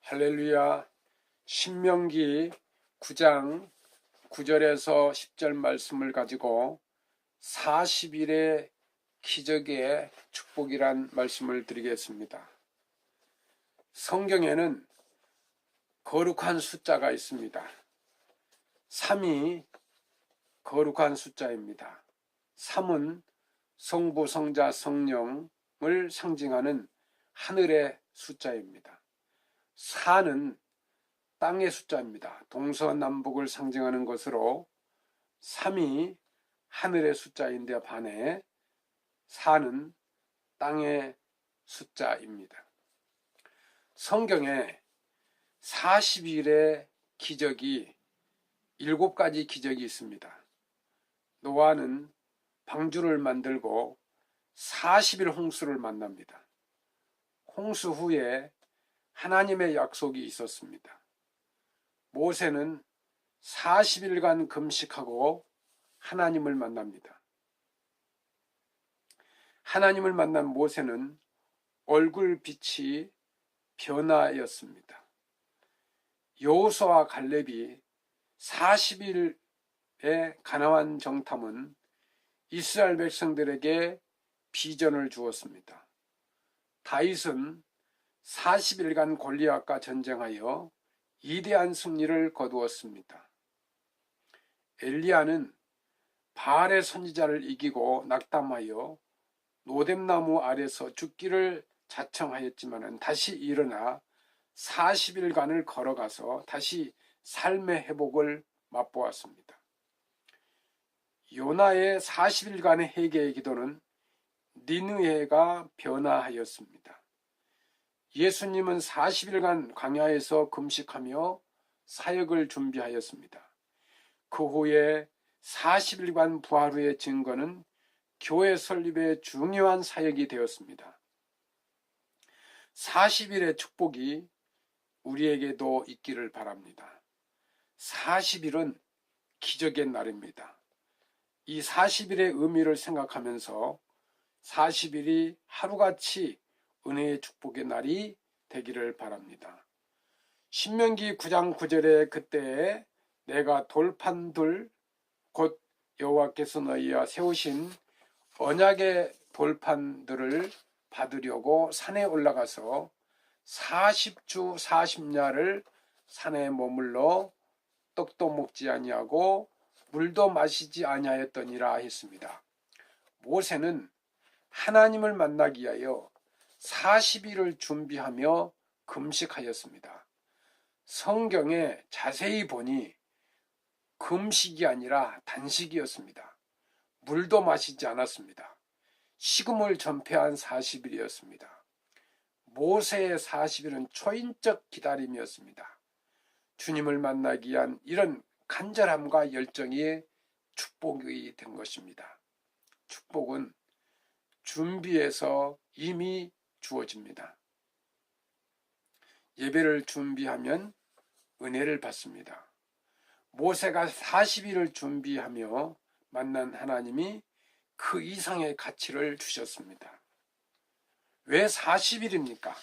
할렐루야. 신명기 9장 9절에서 10절 말씀을 가지고 40일의 기적의 축복이란 말씀을 드리겠습니다. 성경에는 거룩한 숫자가 있습니다. 3이 거룩한 숫자입니다. 3은 성부, 성자, 성령을 상징하는 하늘의 숫자입니다. 4는 땅의 숫자입니다. 동서남북을 상징하는 것으로 3이 하늘의 숫자인데 반해 4는 땅의 숫자입니다. 성경에 40일의 기적이 7가지 기적이 있습니다. 노아는 방주를 만들고 40일 홍수를 만납니다. 홍수 후에 하나님의 약속이 있었습니다. 모세는 40일간 금식하고 하나님을 만납니다. 하나님을 만난 모세는 얼굴빛이 변화였습니다. 여호수아와 갈렙이 40일의 가나안 정탐은 이스라엘 백성들에게 비전을 주었습니다. 다윗은 40일간 골리앗과 전쟁하여 위대한 승리를 거두었습니다. 엘리야는 바알의 선지자를 이기고 낙담하여 노뎀나무 아래서 죽기를 자청하였지만 다시 일어나 40일간을 걸어가서 다시 삶의 회복을 맛보았습니다. 요나의 40일간의 회개의 기도는 니느웨가 변화하였습니다. 예수님은 40일간 광야에서 금식하며 사역을 준비하였습니다. 그 후에 40일간 부활 후의 증거는 교회 설립의 중요한 사역이 되었습니다. 40일의 축복이 우리에게도 있기를 바랍니다. 40일은 기적의 날입니다. 이 40일의 의미를 생각하면서 40일이 하루같이 은혜의 축복의 날이 되기를 바랍니다. 신명기 9장 9절에 그때에 내가 돌판들 곧 여호와께서 너희와 세우신 언약의 돌판들을 받으려고 산에 올라가서 40주 40야를 산에 머물러 떡도 먹지 아니하고 물도 마시지 아니하였더니라 했습니다. 모세는 하나님을 만나기 위하여 40일을 준비하며 금식하였습니다. 성경에 자세히 보니 금식이 아니라 단식이었습니다. 물도 마시지 않았습니다. 식음을 전폐한 40일이었습니다. 모세의 40일은 초인적 기다림이었습니다. 주님을 만나기 위한 이런 간절함과 열정이 축복이 된 것입니다. 축복은 준비해서 이미 주어집니다. 예배를 준비하면 은혜를 받습니다. 모세가 40일을 준비하며 만난 하나님이 그 이상의 가치를 주셨습니다. 왜 40일입니까?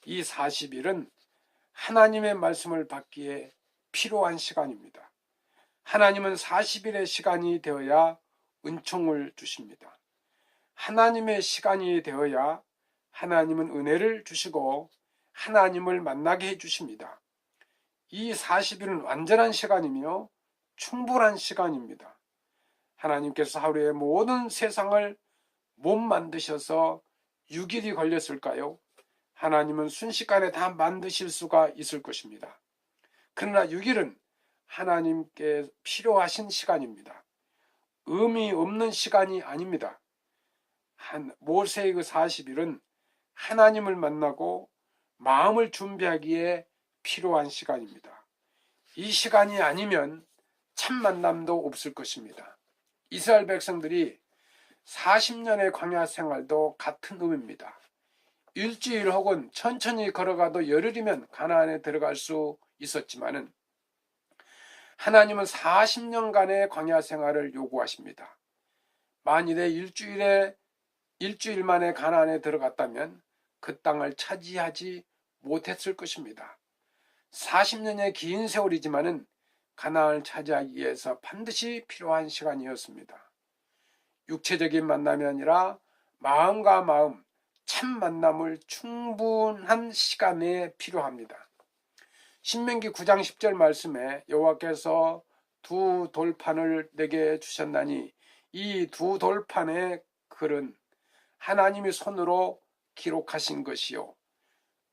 이 40일은 하나님의 말씀을 받기에 필요한 시간입니다. 하나님은 40일의 시간이 되어야 은총을 주십니다. 하나님의 시간이 되어야 하나님은 은혜를 주시고 하나님을 만나게 해주십니다. 이 40일은 완전한 시간이며 충분한 시간입니다. 하나님께서 하루에 모든 세상을 못 만드셔서 6일이 걸렸을까요? 하나님은 순식간에 다 만드실 수가 있을 것입니다. 그러나 6일은 하나님께 필요하신 시간입니다. 의미 없는 시간이 아닙니다. 모세의 그 40일은 하나님을 만나고 마음을 준비하기에 필요한 시간입니다. 이 시간이 아니면 참 만남도 없을 것입니다. 이스라엘 백성들이 40년의 광야 생활도 같은 의미입니다. 일주일 혹은 천천히 걸어가도 열흘이면 가나안에 들어갈 수 있었지만은 하나님은 40년간의 광야 생활을 요구하십니다. 만일에 일주일 만에 가나안에 들어갔다면 그 땅을 차지하지 못했을 것입니다. 40년의 긴 세월이지만은 가나안을 차지하기 위해서 반드시 필요한 시간이었습니다. 육체적인 만남이 아니라 마음과 마음, 참 만남을 충분한 시간에 필요합니다. 신명기 9장 10절 말씀에 여호와께서 두 돌판을 내게 주셨나니 이 두 돌판의 글은 하나님의 손으로 기록하신 것이요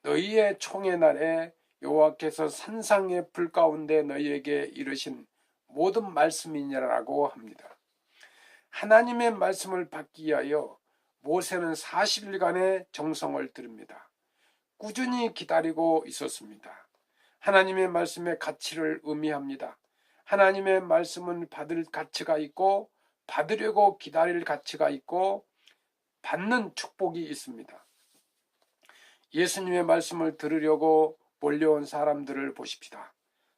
너희의 총의 날에 여호와께서 산상의 불 가운데 너희에게 이르신 모든 말씀이니라고 합니다. 하나님의 말씀을 받기 위하여 모세는 40일간의 정성을 들입니다. 꾸준히 기다리고 있었습니다. 하나님의 말씀의 가치를 의미합니다. 하나님의 말씀은 받을 가치가 있고 받으려고 기다릴 가치가 있고 받는 축복이 있습니다. 예수님의 말씀을 들으려고 몰려온 사람들을 보십시다.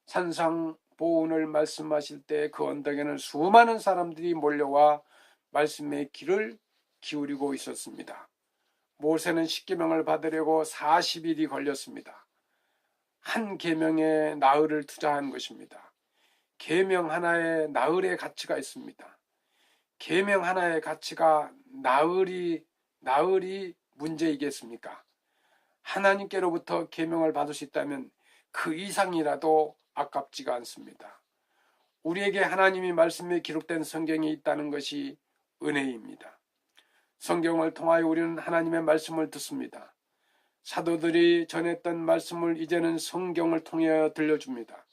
산상보훈을 말씀하실 때 그 언덕에는 수많은 사람들이 몰려와 말씀의 귀를 기울이고 있었습니다. 모세는 십계명을 받으려고 40일이 걸렸습니다. 한 계명에 나흘을 투자한 것입니다. 계명 하나에 나흘의 가치가 있습니다. 계명 하나의 가치가 나흘이 문제이겠습니까? 하나님께로부터 계명을 받을 수 있다면 그 이상이라도 아깝지가 않습니다. 우리에게 하나님의 말씀에 기록된 성경이 있다는 것이 은혜입니다. 성경을 통하여 우리는 하나님의 말씀을 듣습니다. 사도들이 전했던 말씀을 이제는 성경을 통해 들려줍니다.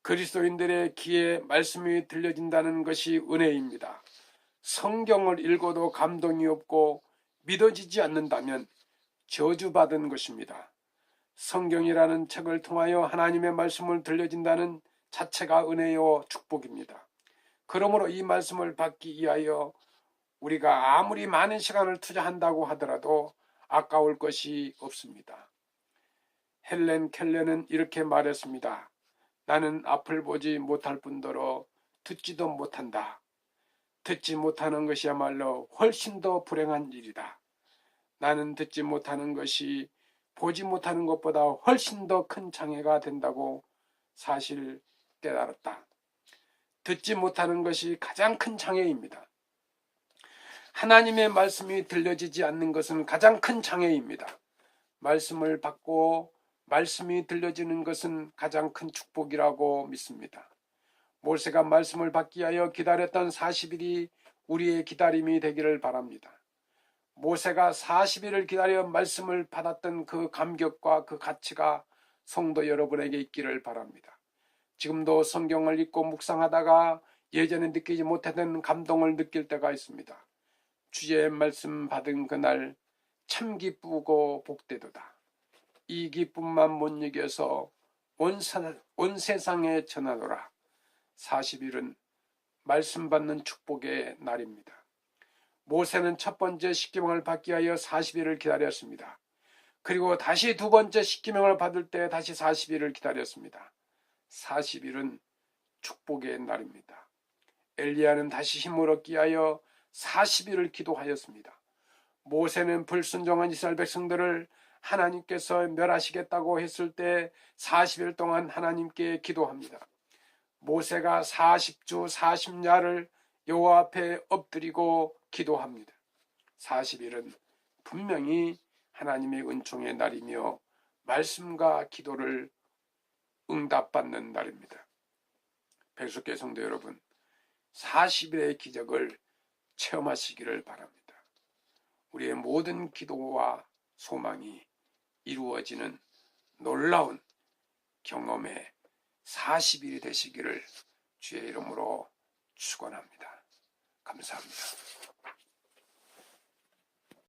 그리스도인들의 귀에 말씀이 들려진다는 것이 은혜입니다. 성경을 읽어도 감동이 없고 믿어지지 않는다면 저주받은 것입니다. 성경이라는 책을 통하여 하나님의 말씀을 들려진다는 자체가 은혜요 축복입니다. 그러므로 이 말씀을 받기 위하여 우리가 아무리 많은 시간을 투자한다고 하더라도 아까울 것이 없습니다. 헬렌 켈러는 이렇게 말했습니다. 나는 앞을 보지 못할 뿐더러 듣지도 못한다. 듣지 못하는 것이야말로 훨씬 더 불행한 일이다. 나는 듣지 못하는 것이 보지 못하는 것보다 훨씬 더 큰 장애가 된다고 사실 깨달았다. 듣지 못하는 것이 가장 큰 장애입니다. 하나님의 말씀이 들려지지 않는 것은 가장 큰 장애입니다. 말씀을 받고 말씀이 들려지는 것은 가장 큰 축복이라고 믿습니다. 모세가 말씀을 받기 위하여 기다렸던 40일이 우리의 기다림이 되기를 바랍니다. 모세가 40일을 기다려 말씀을 받았던 그 감격과 그 가치가 성도 여러분에게 있기를 바랍니다. 지금도 성경을 읽고 묵상하다가 예전에 느끼지 못했던 감동을 느낄 때가 있습니다. 주의 말씀 받은 그날 참 기쁘고 복되도다. 이 기쁨만 못 이겨서 온 세상에 전하노라. 40일은 말씀 받는 축복의 날입니다. 모세는 첫 번째 십계명을 받기 위하여 40일을 기다렸습니다. 그리고 다시 두 번째 십계명을 받을 때 다시 40일을 기다렸습니다. 40일은 축복의 날입니다. 엘리야는 다시 힘을 얻기 위하여 40일을 기도하였습니다. 모세는 불순종한 이스라엘 백성들을 하나님께서 멸하시겠다고 했을 때 40일 동안 하나님께 기도합니다. 모세가 40주 40야를 여호와 앞에 엎드리고 기도합니다. 40일은 분명히 하나님의 은총의 날이며 말씀과 기도를 응답받는 날입니다. 백석계 성도 여러분, 40일의 기적을 체험하시기를 바랍니다. 우리의 모든 기도와 소망이 이루어지는 놀라운 경험의 40일이 되시기를 주의 이름으로 축원합니다. 감사합니다.